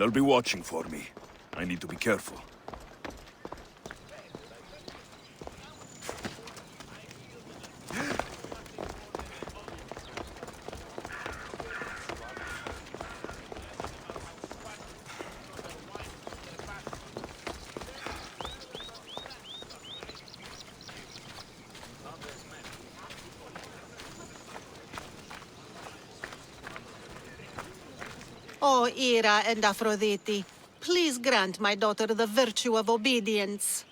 They'll be watching for me. I need to be careful. Oh, Ira and Aphrodite, please grant my daughter the virtue of obedience.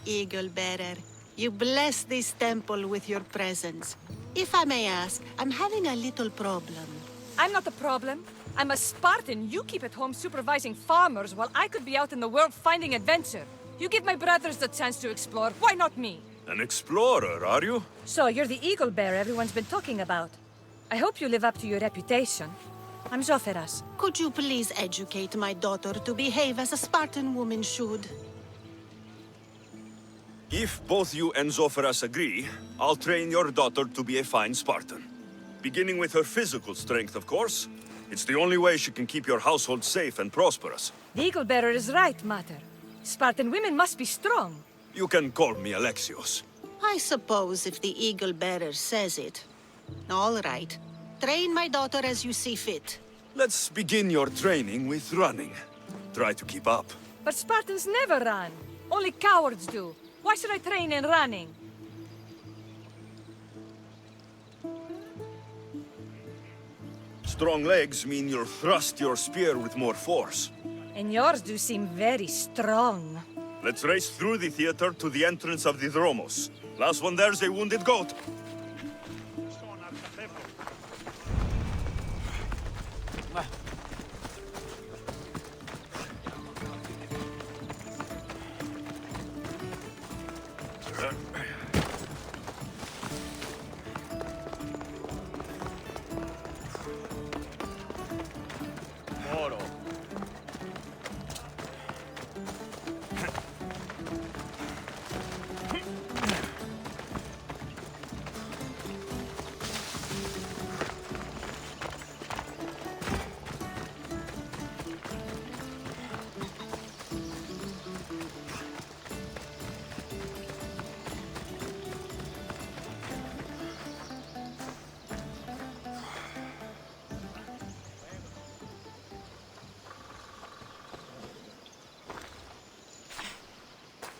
Eagle-bearer, you bless this temple with your presence. If I may ask, I'm having a little problem. I'm not the problem. I'm a Spartan. You keep at home supervising farmers while I could be out in the world finding adventure. You give my brothers the chance to explore. Why not me? An explorer, are you? So you're the eagle bearer everyone's been talking about. I hope you live up to your reputation. I'm Zoferas. Could you please educate my daughter to behave as a Spartan woman should? If both you and Zoferas agree, I'll train your daughter to be a fine Spartan. Beginning with her physical strength, of course. It's the only way she can keep your household safe and prosperous. The eagle bearer is right, Mater. Spartan women must be strong. You can call me Alexios. I suppose if the eagle-bearer says it. All right. Train my daughter as you see fit. Let's begin your training with running. Try to keep up. But Spartans never run. Only cowards do. Why should I train in running? Strong legs mean you'll thrust your spear with more force. And yours do seem very strong. Let's race through the theater to the entrance of the Dromos. Last one there's a wounded goat.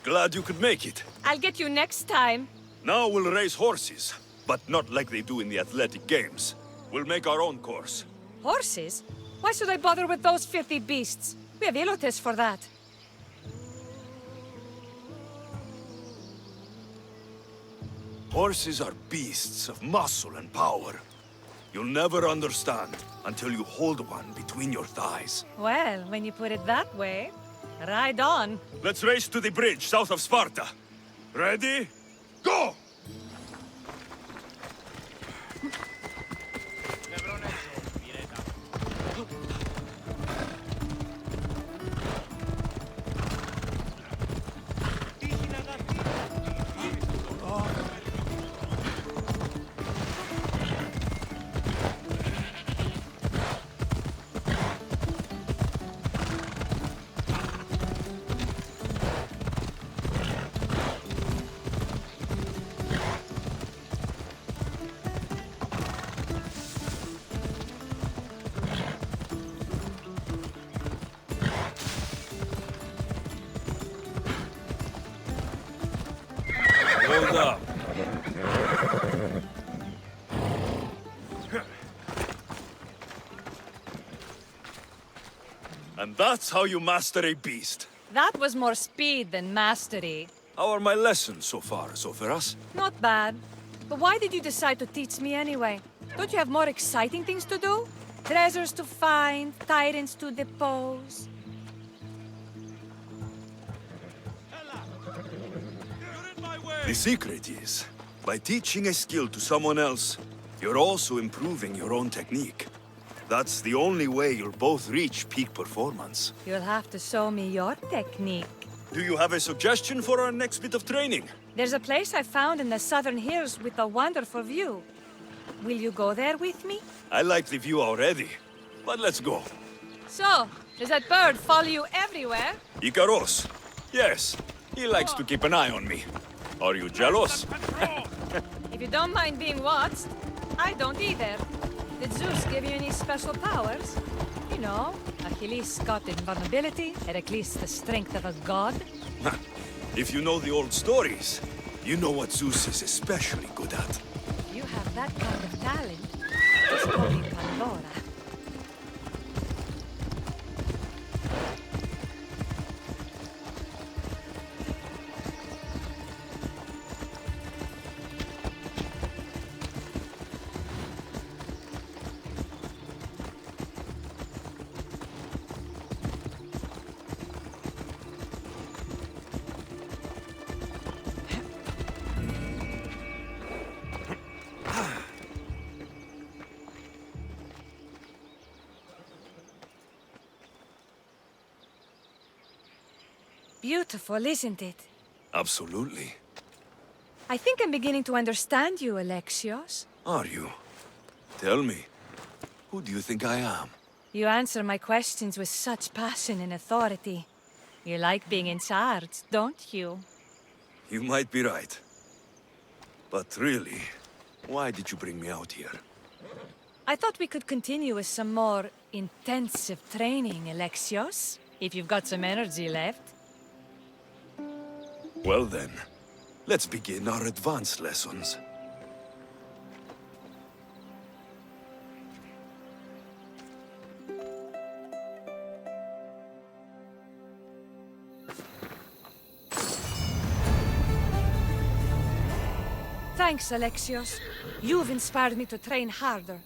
Glad you could make it. I'll get you next time. Now we'll race horses, but not like they do in the athletic games. We'll make our own course. Horses? Why should I bother with those filthy beasts? We have elotes for that. Horses are beasts of muscle and power. You'll never understand until you hold one between your thighs. Well, when you put it that way, ride on. Let's race to the bridge south of Sparta. Ready? Go! Hold up. And that's how you master a beast. That was more speed than mastery. How are my lessons so far, Zoferas? Not bad. But why did you decide to teach me anyway? Don't you have more exciting things to do? Treasures to find, tyrants to depose. The secret is, by teaching a skill to someone else, you're also improving your own technique. That's the only way you'll both reach peak performance. You'll have to show me your technique. Do you have a suggestion for our next bit of training? There's a place I found in the southern hills with a wonderful view. Will you go there with me? I like the view already, but let's go. So, does that bird follow you everywhere? Icaros. Yes, he likes to keep an eye on me. Are you jealous? If you don't mind being watched, I don't either. Did Zeus give you any special powers? You know, Achilles got invulnerability, Heracles the strength of a god. If you know the old stories, you know what Zeus is especially good at. You have that kind of talent. Just call me Pandora. Beautiful, isn't it? Absolutely. I think I'm beginning to understand you, Alexios. Are you? Tell me, who do you think I am? You answer my questions with such passion and authority. You like being in charge, don't you? You might be right. But really, why did you bring me out here? I thought we could continue with some more intensive training, Alexios, if you've got some energy left. Well then, let's begin our advanced lessons. Thanks, Alexios. You've inspired me to train harder.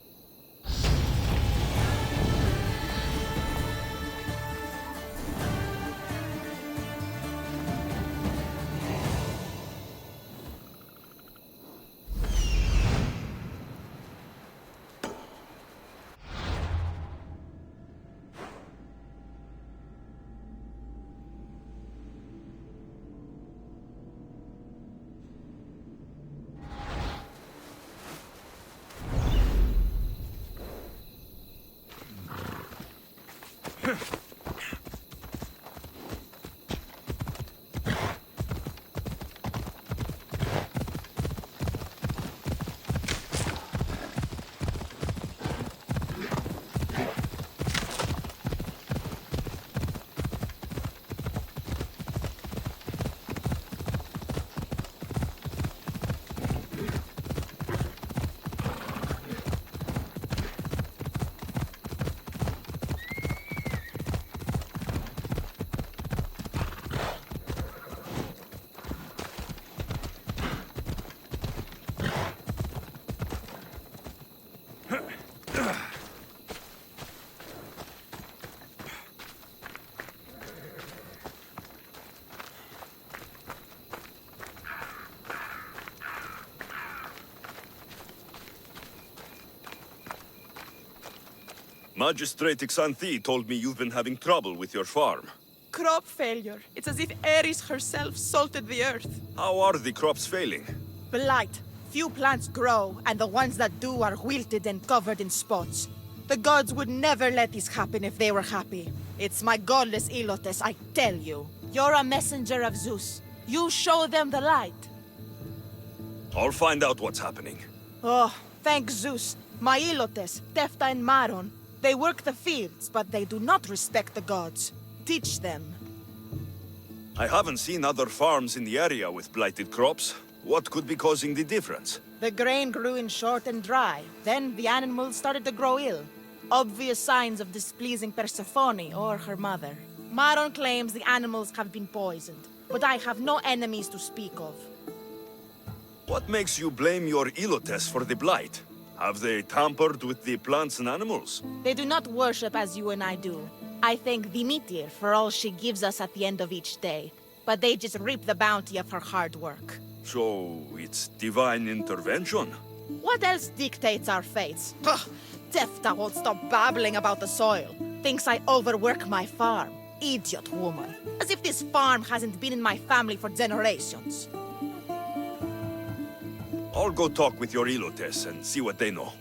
Magistrate Xanthi told me you've been having trouble with your farm. Crop failure. It's as if Ares herself salted the earth. How are the crops failing? Blight. Few plants grow, and the ones that do are wilted and covered in spots. The gods would never let this happen if they were happy. It's my godless Ilotes, I tell you. You're a messenger of Zeus. You show them the light. I'll find out what's happening. Oh, thank Zeus. My Ilotes, Tefta and Maron. They work the fields, but they do not respect the gods. Teach them. I haven't seen other farms in the area with blighted crops. What could be causing the difference? The grain grew in short and dry. Then the animals started to grow ill. Obvious signs of displeasing Persephone or her mother. Maron claims the animals have been poisoned, but I have no enemies to speak of. What makes you blame your Ilotes for the blight? Have they tampered with the plants and animals? They do not worship as you and I do. I thank Demeter for all she gives us at the end of each day, but they just reap the bounty of her hard work. So, it's divine intervention? What else dictates our fates? Ugh, Tefta won't stop babbling about the soil. Thinks I overwork my farm. Idiot woman. As if this farm hasn't been in my family for generations. I'll go talk with your Elotes and see what they know.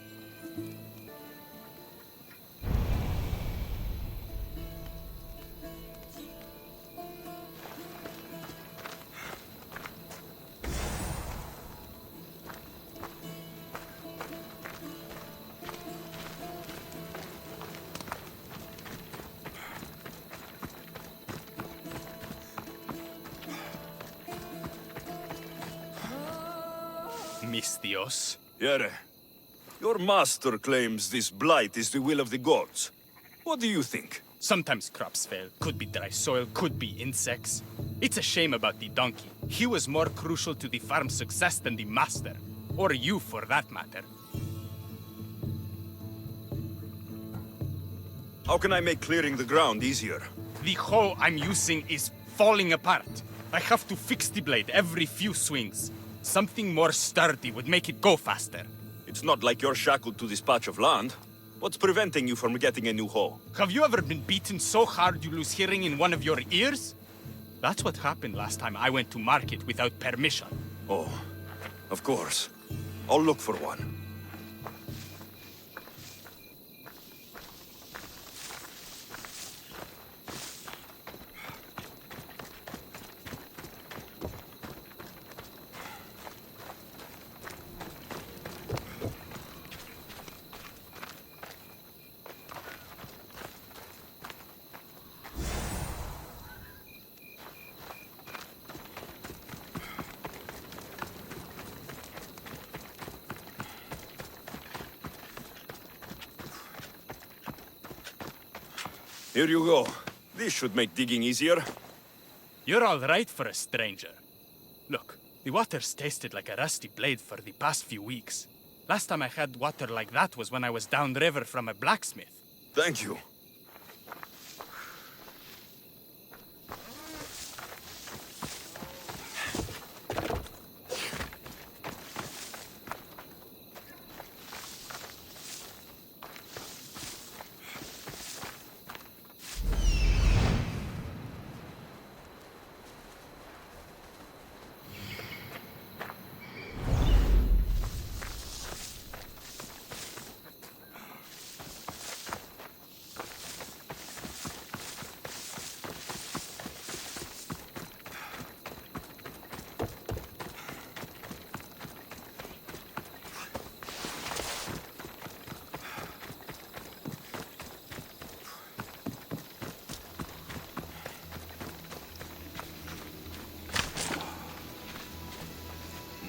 Mistios. Yere, your master claims this blight is the will of the gods. What do you think? Sometimes crops fail. Could be dry soil, could be insects. It's a shame about the donkey. He was more crucial to the farm's success than the master. Or you, for that matter. How can I make clearing the ground easier? The hoe I'm using is falling apart. I have to fix the blade every few swings. Something more sturdy would make it go faster. It's not like you're shackled to this patch of land. What's preventing you from getting a new hoe? Have you ever been beaten so hard you lose hearing in one of your ears? That's what happened last time I went to market without permission. Oh, of course. I'll look for one. Here you go. This should make digging easier. You're all right for a stranger. Look, the water's tasted like a rusty blade for the past few weeks. Last time I had water like that was when I was downriver from a blacksmith. Thank you.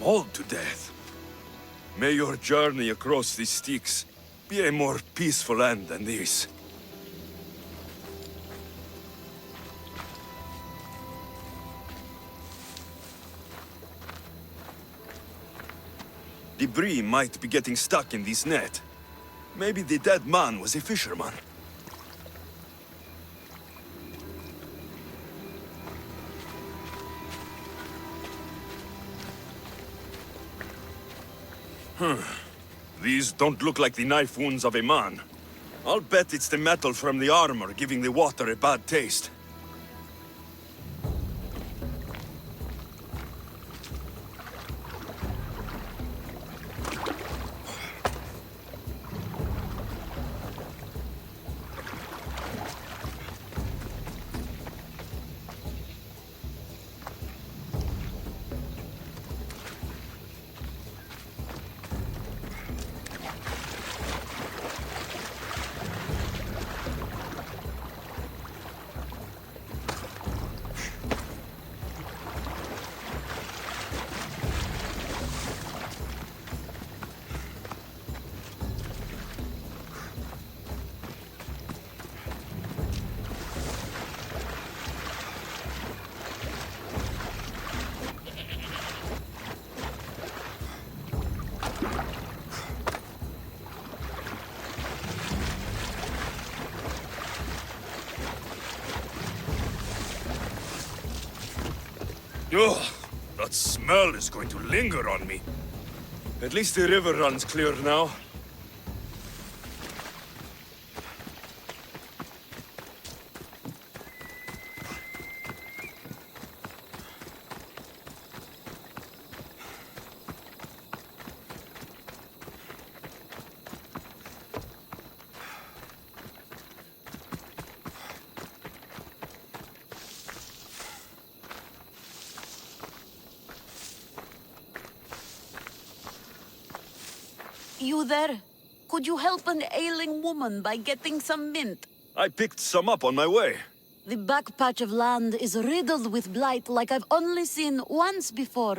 Mauled to death. May your journey across the Styx be a more peaceful end than this. Debris might be getting stuck in this net. Maybe the dead man was a fisherman. These don't look like the knife wounds of a man. I'll bet it's the metal from the armor giving the water a bad taste. Ugh, that smell is going to linger on me. At least the river runs clear now. You there? Could you help an ailing woman by getting some mint? I picked some up on my way. The back patch of land is riddled with blight like I've only seen once before.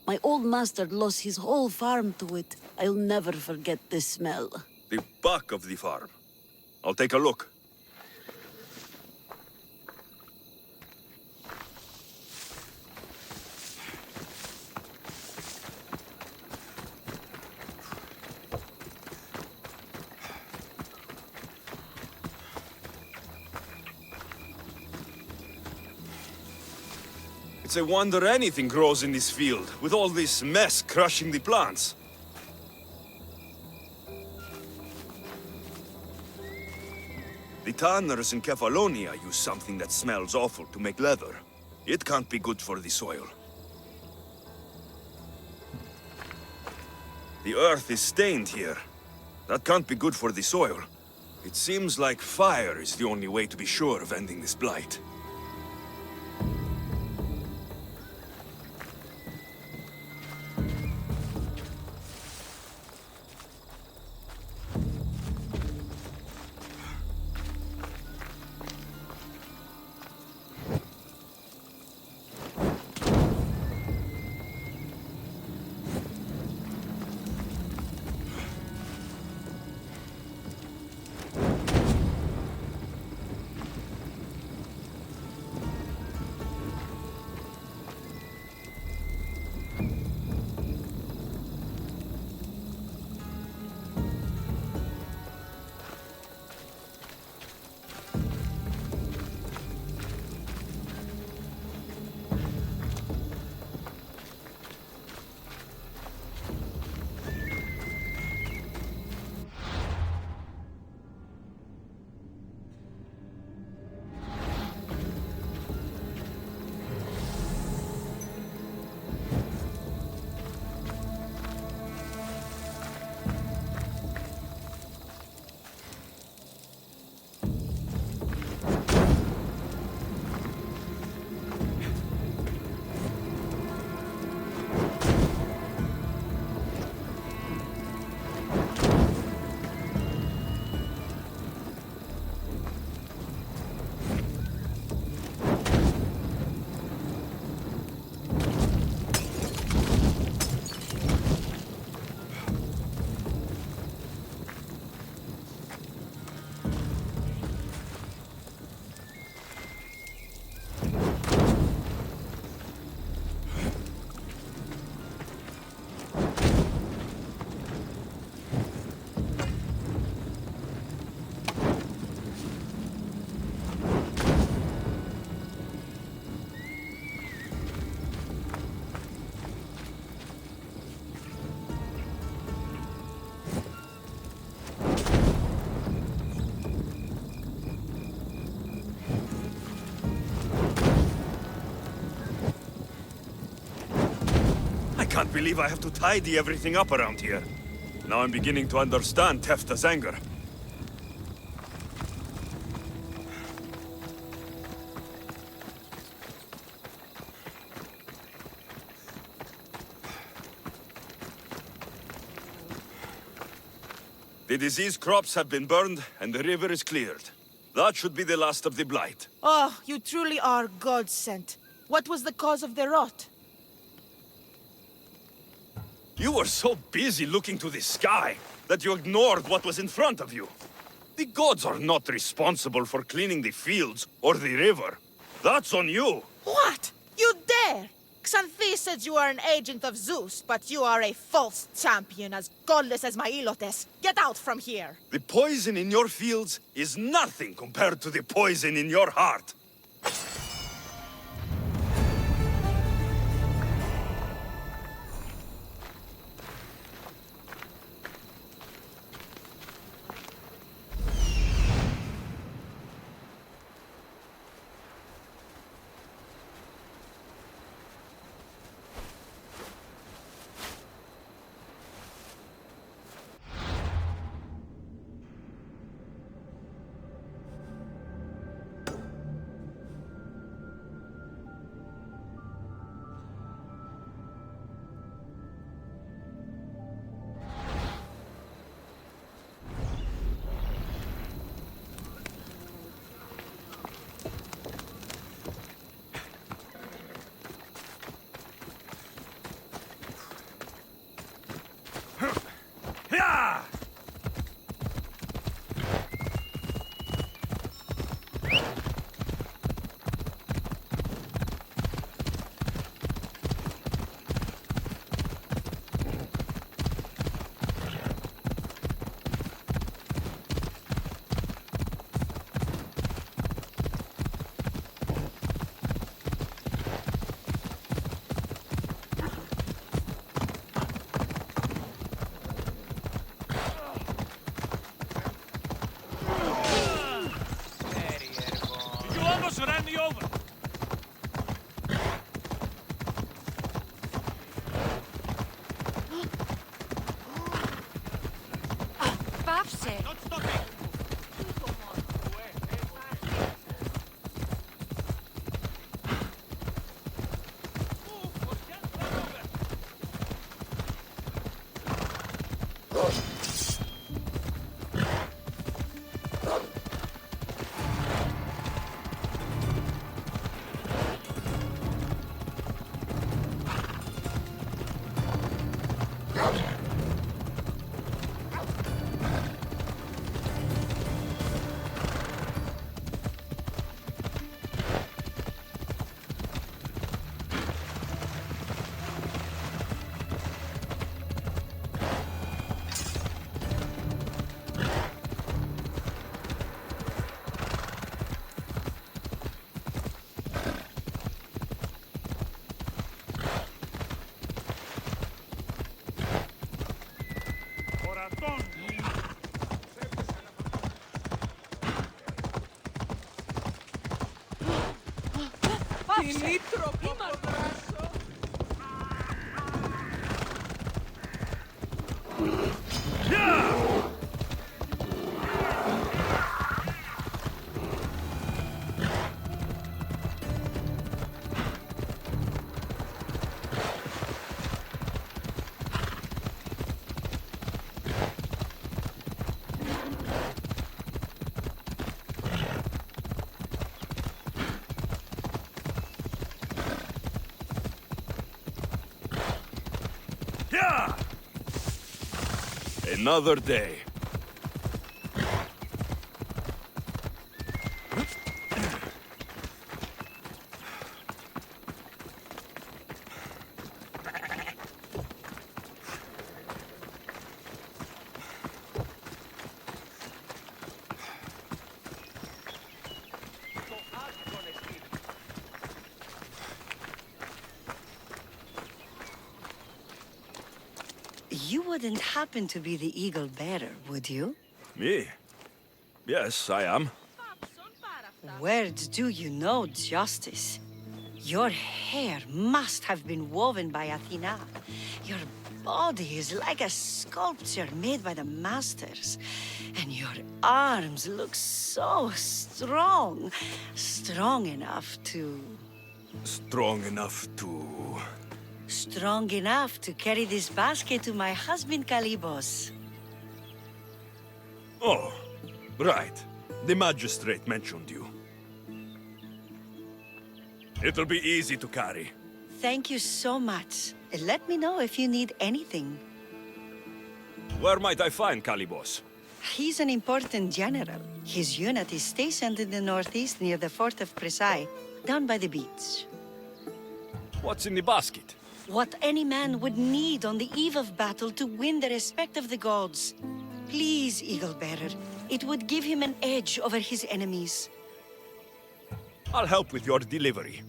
My old master lost his whole farm to it. I'll never forget this smell. The back of the farm. I'll take a look. It's a wonder anything grows in this field, with all this mess crushing the plants. The tanners in Kefalonia use something that smells awful to make leather. It can't be good for the soil. The earth is stained here. That can't be good for the soil. It seems like fire is the only way to be sure of ending this blight. I can't believe I have to tidy everything up around here. Now I'm beginning to understand Tefta's anger. The disease crops have been burned, and the river is cleared. That should be the last of the blight. Oh, you truly are God-sent. What was the cause of the rot? You were so busy looking to the sky that you ignored what was in front of you. The gods are not responsible for cleaning the fields or the river. That's on you. What? You dare? Xanthi said you are an agent of Zeus, but you are a false champion as godless as my Ilotes. Get out from here! The poison in your fields is nothing compared to the poison in your heart. Zawsze. Yeah! Another day. You wouldn't happen to be the eagle bearer, would you? Me? Yes, I am. Words do you know, Justice? Your hair must have been woven by Athena. Your body is like a sculpture made by the masters. And your arms look so strong. Strong enough to... Strong enough to... Strong enough to carry this basket to my husband Kalibos. Oh, right. The magistrate mentioned you. It'll be easy to carry. Thank you so much. Let me know if you need anything. Where might I find Kalibos? He's an important general. His unit is stationed in the northeast near the fort of Presai, down by the beach. What's in the basket? What any man would need on the eve of battle to win the respect of the gods. Please, Eagle Bearer. It would give him an edge over his enemies. I'll help with your delivery.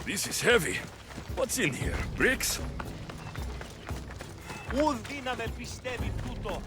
This is heavy. What's in here? Bricks? Ουδ δύναμαι πιστεύει τούτο.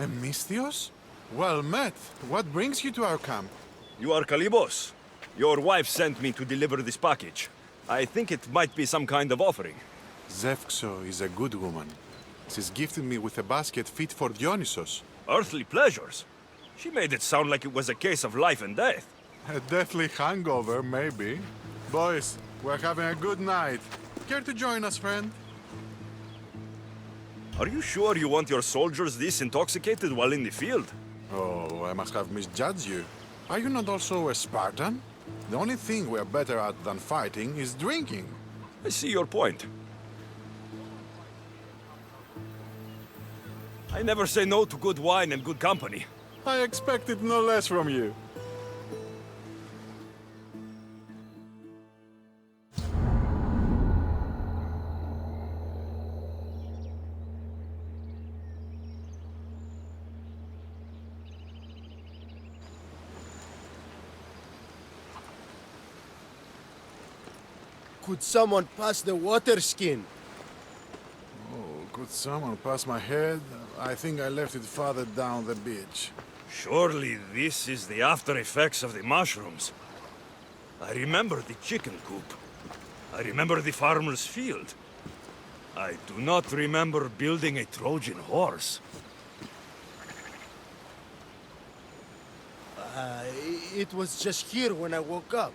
Emistios? Well met. What brings you to our camp? You are Kalibos. Your wife sent me to deliver this package. I think it might be some kind of offering. Zevxo is a good woman. She's gifted me with a basket fit for Dionysos. Earthly pleasures? She made it sound like it was a case of life and death. A deathly hangover, maybe. Boys, we're having a good night. Care to join us, friend? Are you sure you want your soldiers this intoxicated while in the field? Oh, I must have misjudged you. Are you not also a Spartan? The only thing we're better at than fighting is drinking. I see your point. I never say no to good wine and good company. I expected no less from you. Could someone pass the water skin? Oh, could someone pass my head? I think I left it farther down the beach. Surely this is the after effects of the mushrooms. I remember the chicken coop. I remember the farmer's field. I do not remember building a Trojan horse. It was just here when I woke up.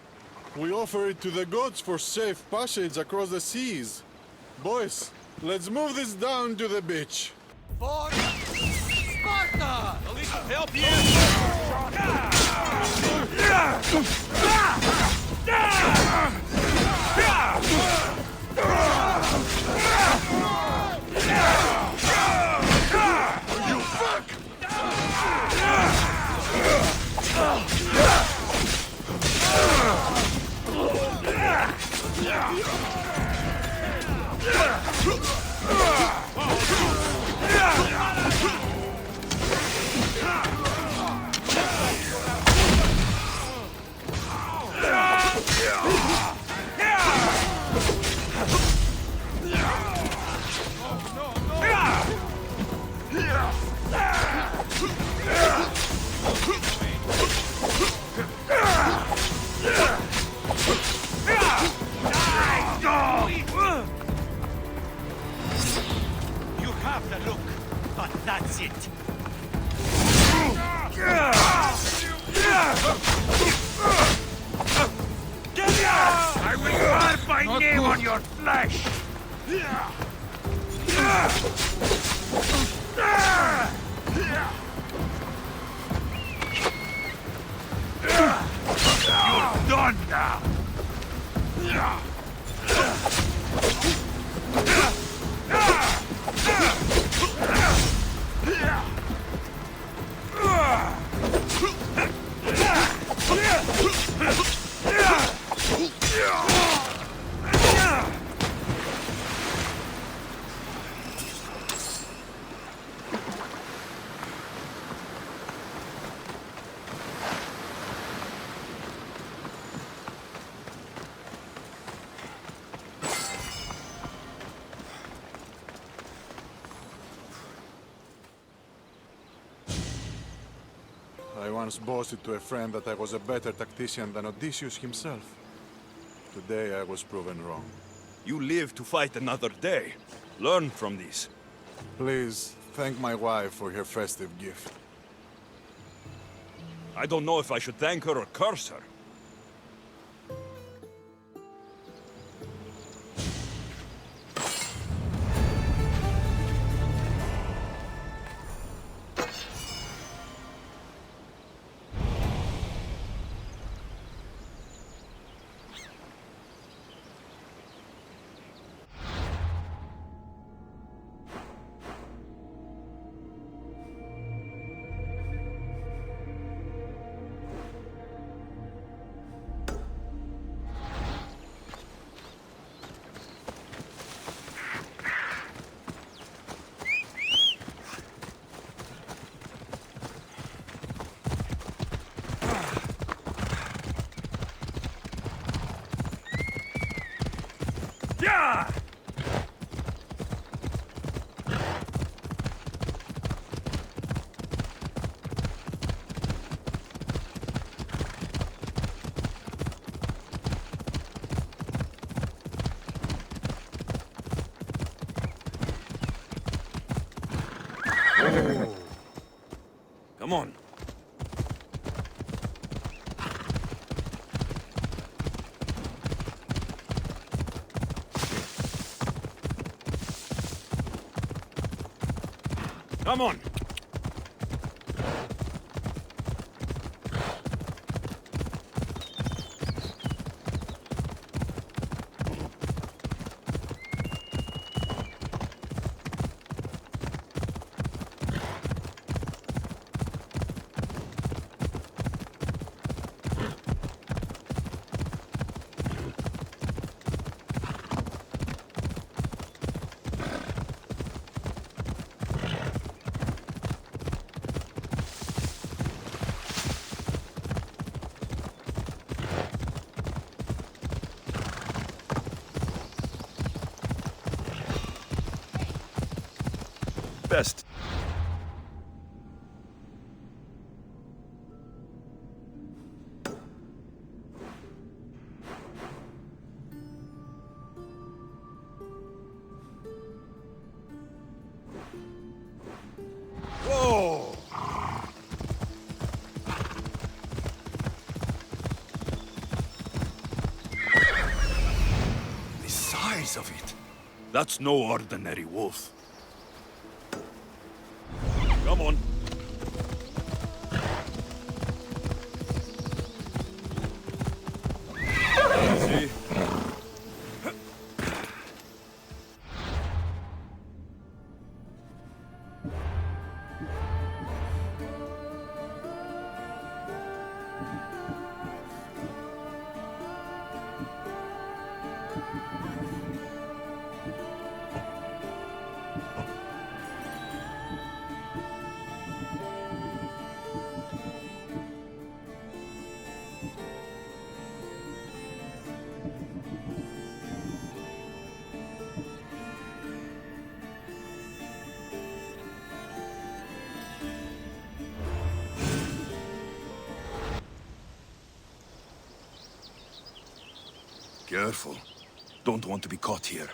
We offer it to the gods for safe passage across the seas. Boys, let's move this down to the beach. For Sparta! A little help here! You fuck! You have the look, but that's it. I will carve my name on your flesh! You're done now! I once boasted to a friend that I was a better tactician than Odysseus himself. Today I was proven wrong. You live to fight another day. Learn from this. Please, thank my wife for her festive gift. I don't know if I should thank her or curse her. Come on. Come on. Best. Whoa! The size of it. That's no ordinary wolf. Come on. Easy. Careful. Don't want to be caught here.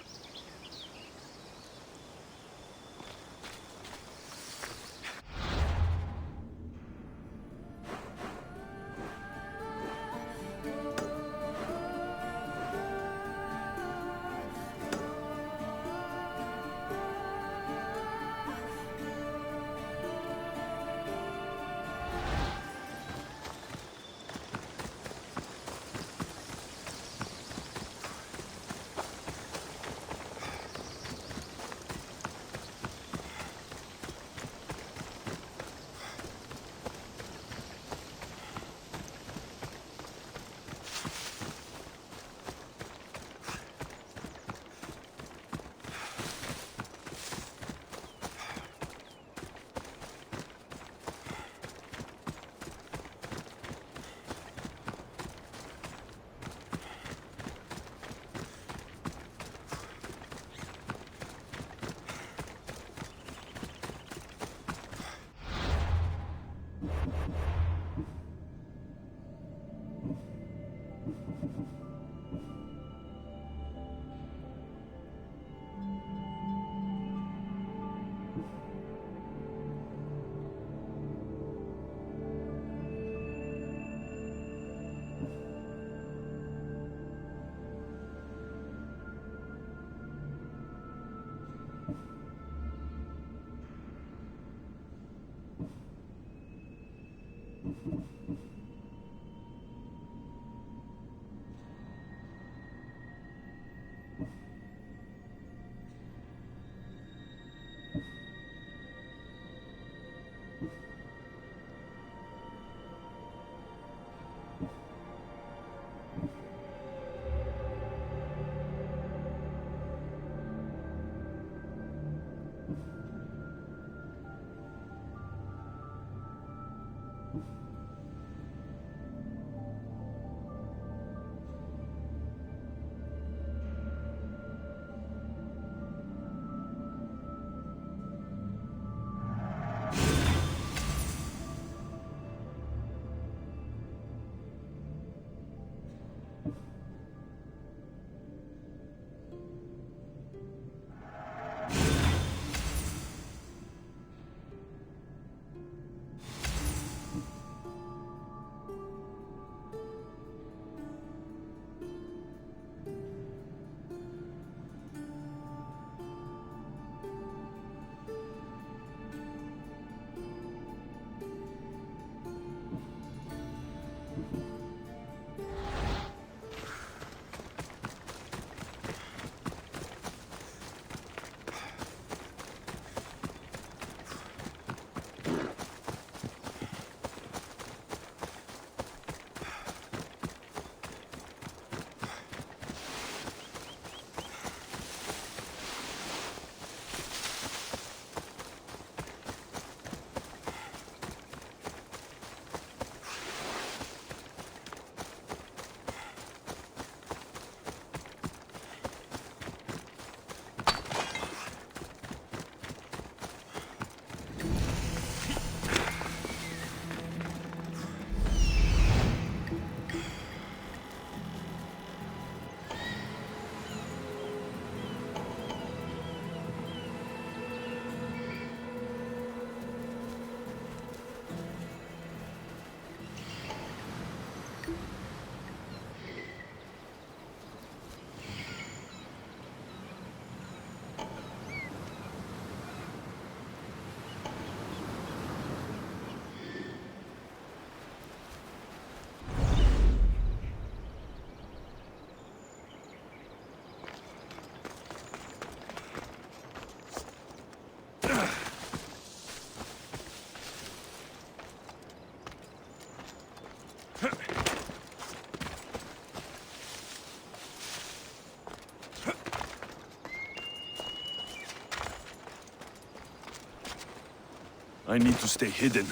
I need to stay hidden.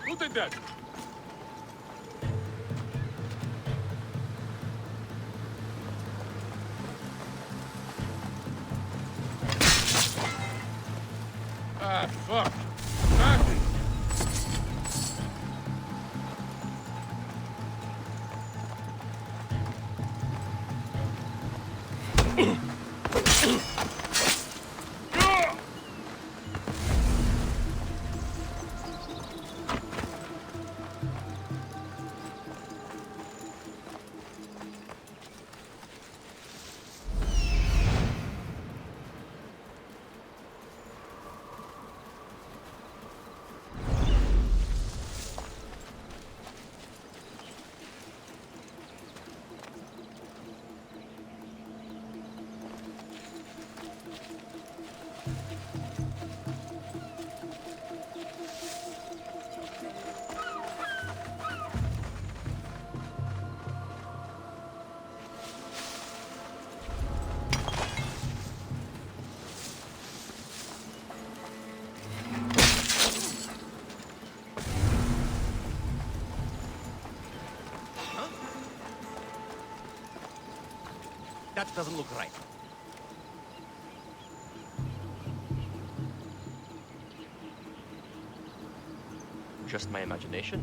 Who did that? Ah, fuck. Back. That doesn't look right. Just my imagination?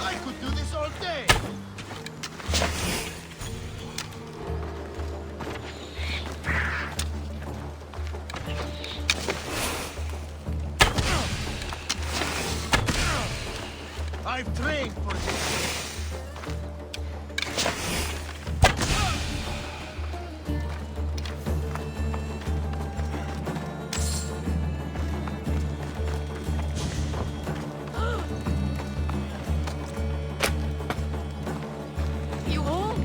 I could do this all day. I've trained for this. You all?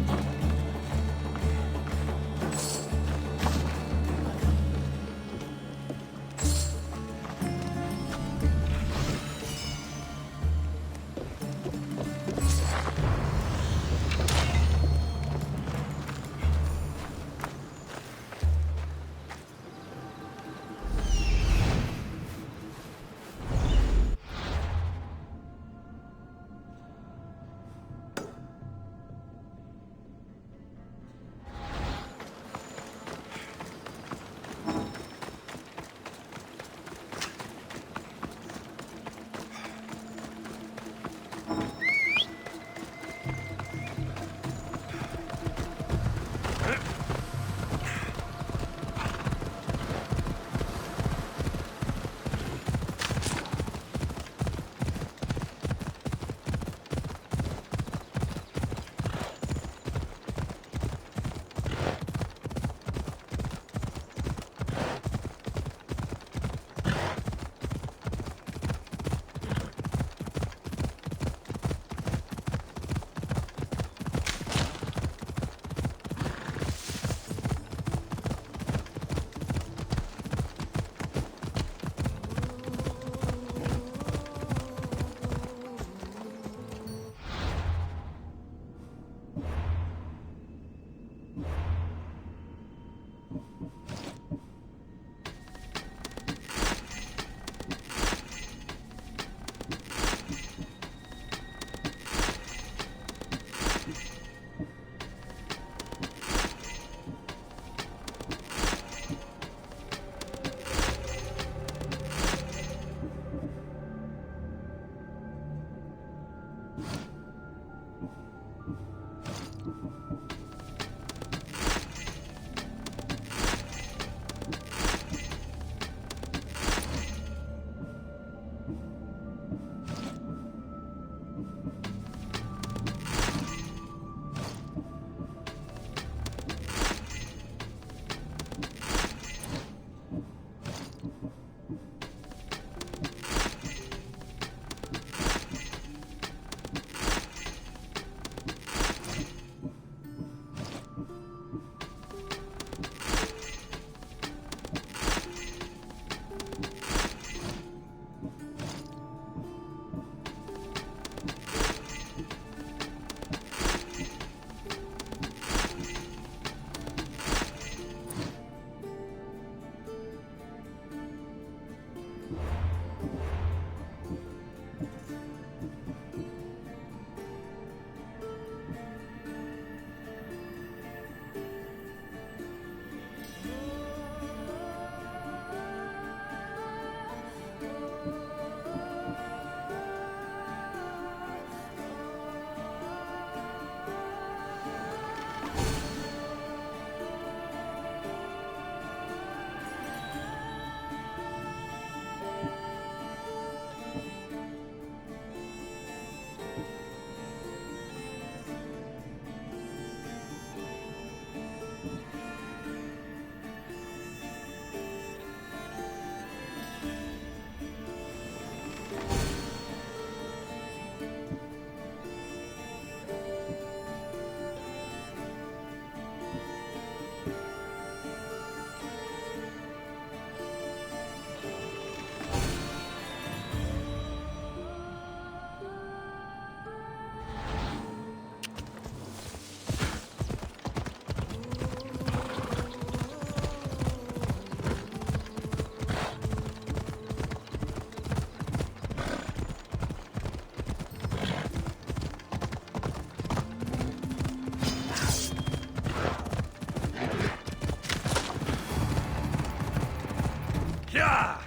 Yeah!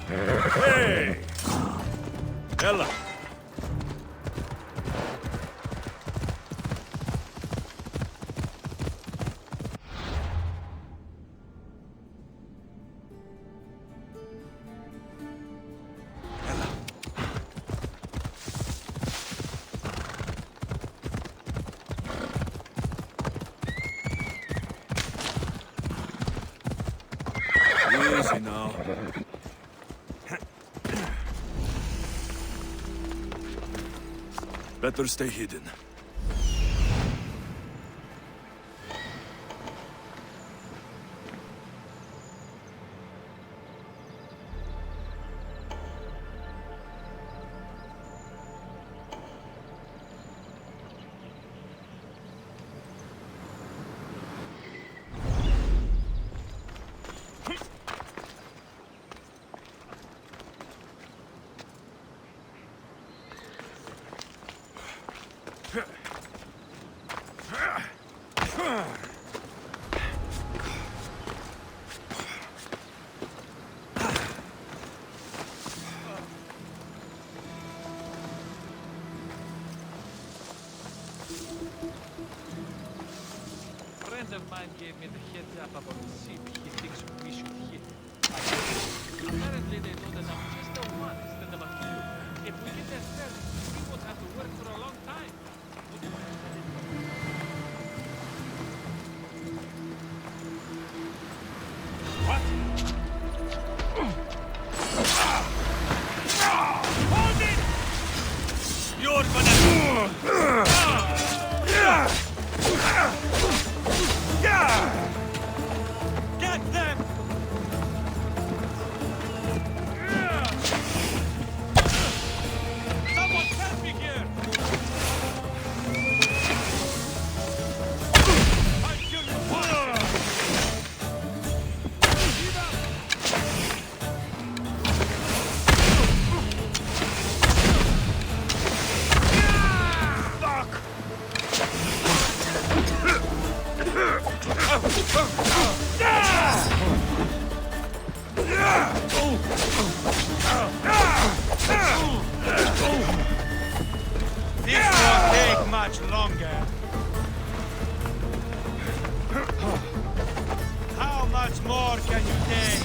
Hey! Ella! Easy now. Better stay hidden. A friend of mine gave me the heads up about the seat he thinks we should hit. Apparently they know that I'm just a one instead of a two. If we get there first, we won't have to work for a long time. What? Hold it! You're Get them! Someone help me here! I'll kill you once! This won't take much longer. How much more can you take?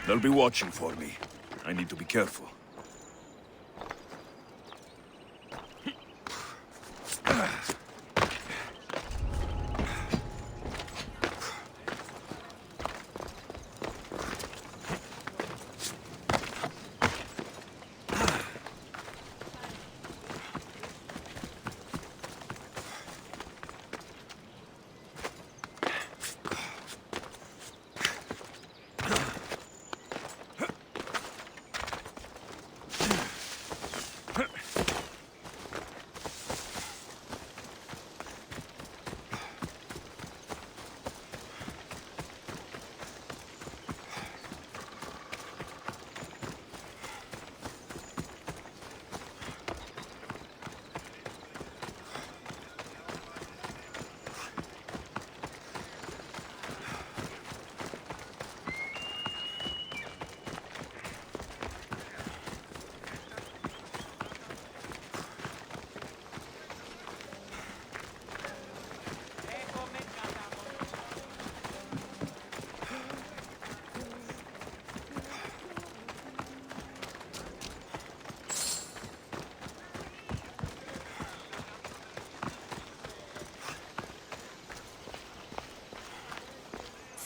They'll be watching for me. I need to be careful.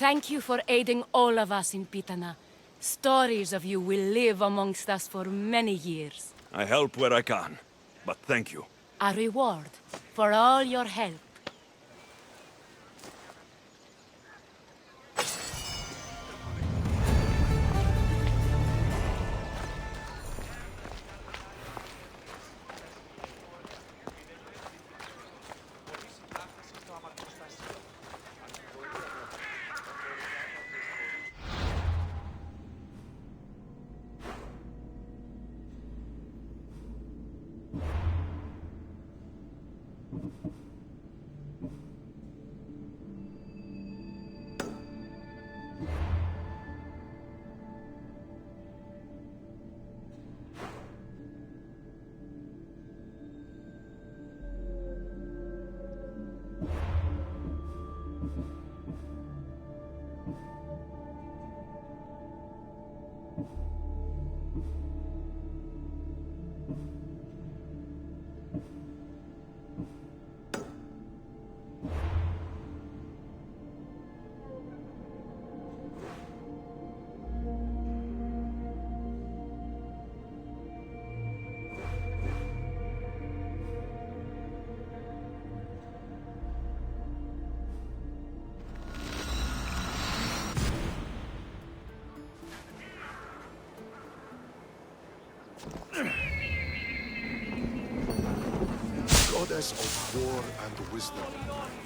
Thank you for aiding all of us in Pitana. Stories of you will live amongst us for many years. I help where I can, but thank you. A reward for all your help. Goddess of war and wisdom.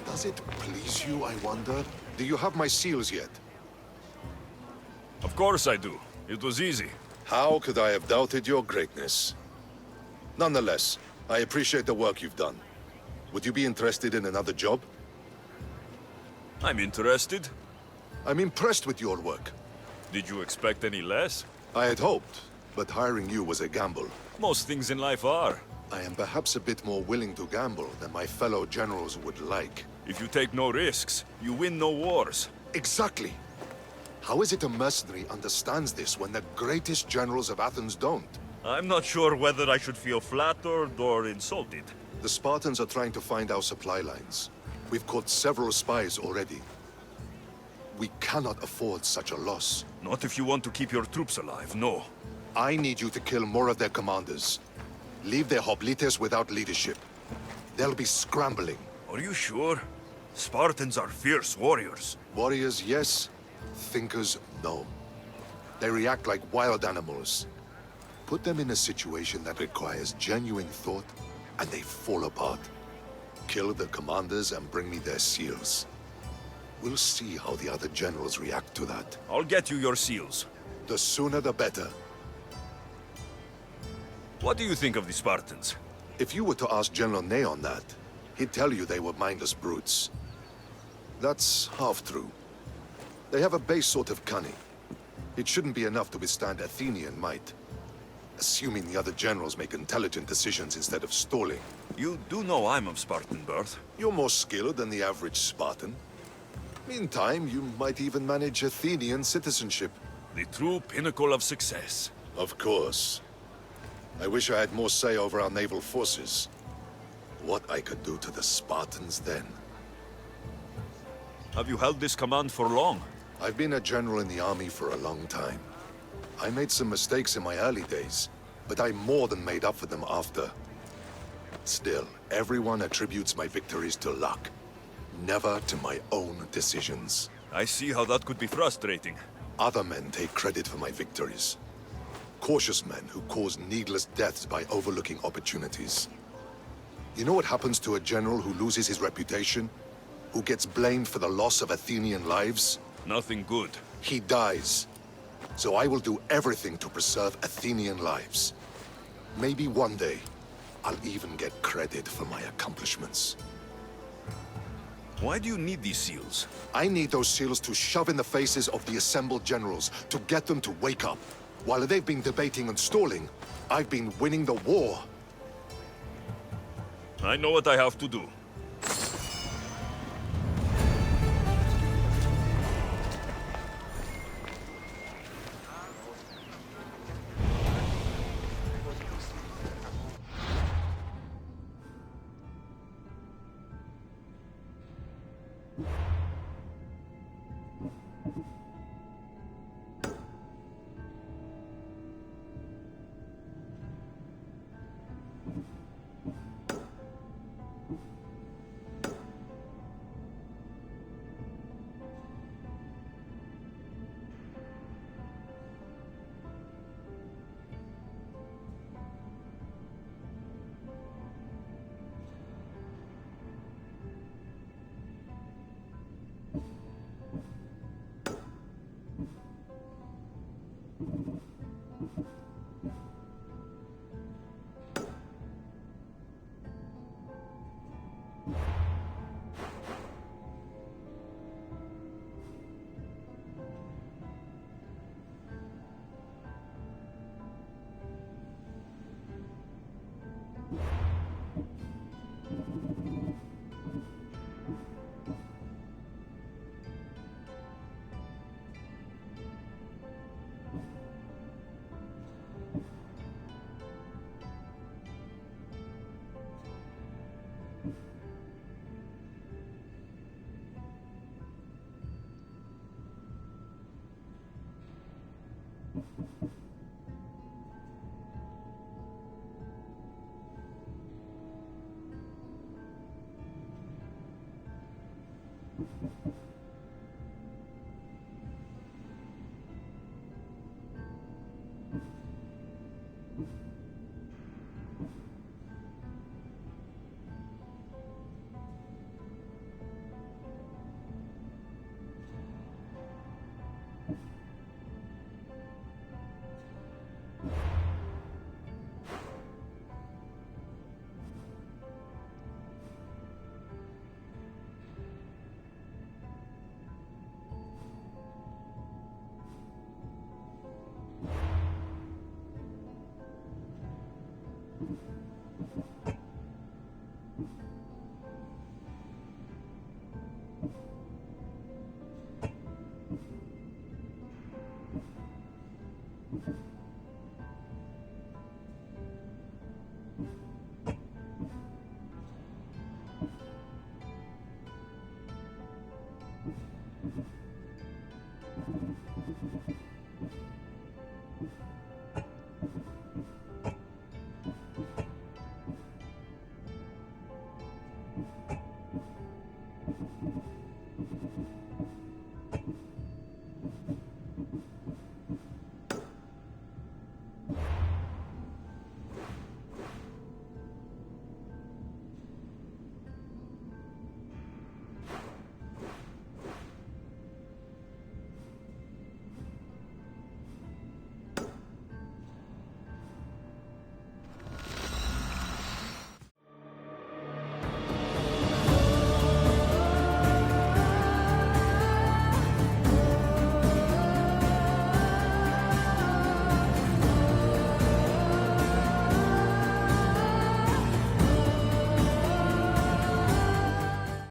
Does it please you, I wonder? Do you have my seals yet? Of course I do. It was easy. How could I have doubted your greatness? Nonetheless, I appreciate the work you've done. Would you be interested in another job? I'm interested. I'm impressed with your work. Did you expect any less? I had hoped, but hiring you was a gamble. Most things in life are. I am perhaps a bit more willing to gamble than my fellow generals would like. If you take no risks, you win no wars. Exactly. How is it a mercenary understands this when the greatest generals of Athens don't? I'm not sure whether I should feel flattered or insulted. The Spartans are trying to find our supply lines. We've caught several spies already. We cannot afford such a loss. Not if you want to keep your troops alive, no. I need you to kill more of their commanders. Leave their hoplites without leadership. They'll be scrambling. Are you sure? Spartans are fierce warriors. Warriors, yes. Thinkers, no. They react like wild animals. Put them in a situation that requires genuine thought, and they fall apart. Kill the commanders and bring me their seals. We'll see how the other generals react to that. I'll get you your seals. The sooner the better. What do you think of the Spartans? If you were to ask General Neon that, he'd tell you they were mindless brutes. That's half true. They have a base sort of cunning. It shouldn't be enough to withstand Athenian might. Assuming the other generals make intelligent decisions instead of stalling. You do know I'm of Spartan birth. You're more skilled than the average Spartan. Meantime, you might even manage Athenian citizenship. The true pinnacle of success. Of course. I wish I had more say over our naval forces. What I could do to the Spartans then. Have you held this command for long? I've been a general in the army for a long time. I made some mistakes in my early days, but I more than made up for them after. Still, everyone attributes my victories to luck, never to my own decisions. I see how that could be frustrating. Other men take credit for my victories. Cautious men who cause needless deaths by overlooking opportunities. You know what happens to a general who loses his reputation? Who gets blamed for the loss of Athenian lives? Nothing good. He dies. So I will do everything to preserve Athenian lives. Maybe one day, I'll even get credit for my accomplishments. Why do you need these seals? I need those seals to shove in the faces of the assembled generals, to get them to wake up. While they've been debating and stalling, I've been winning the war. I know what I have to do.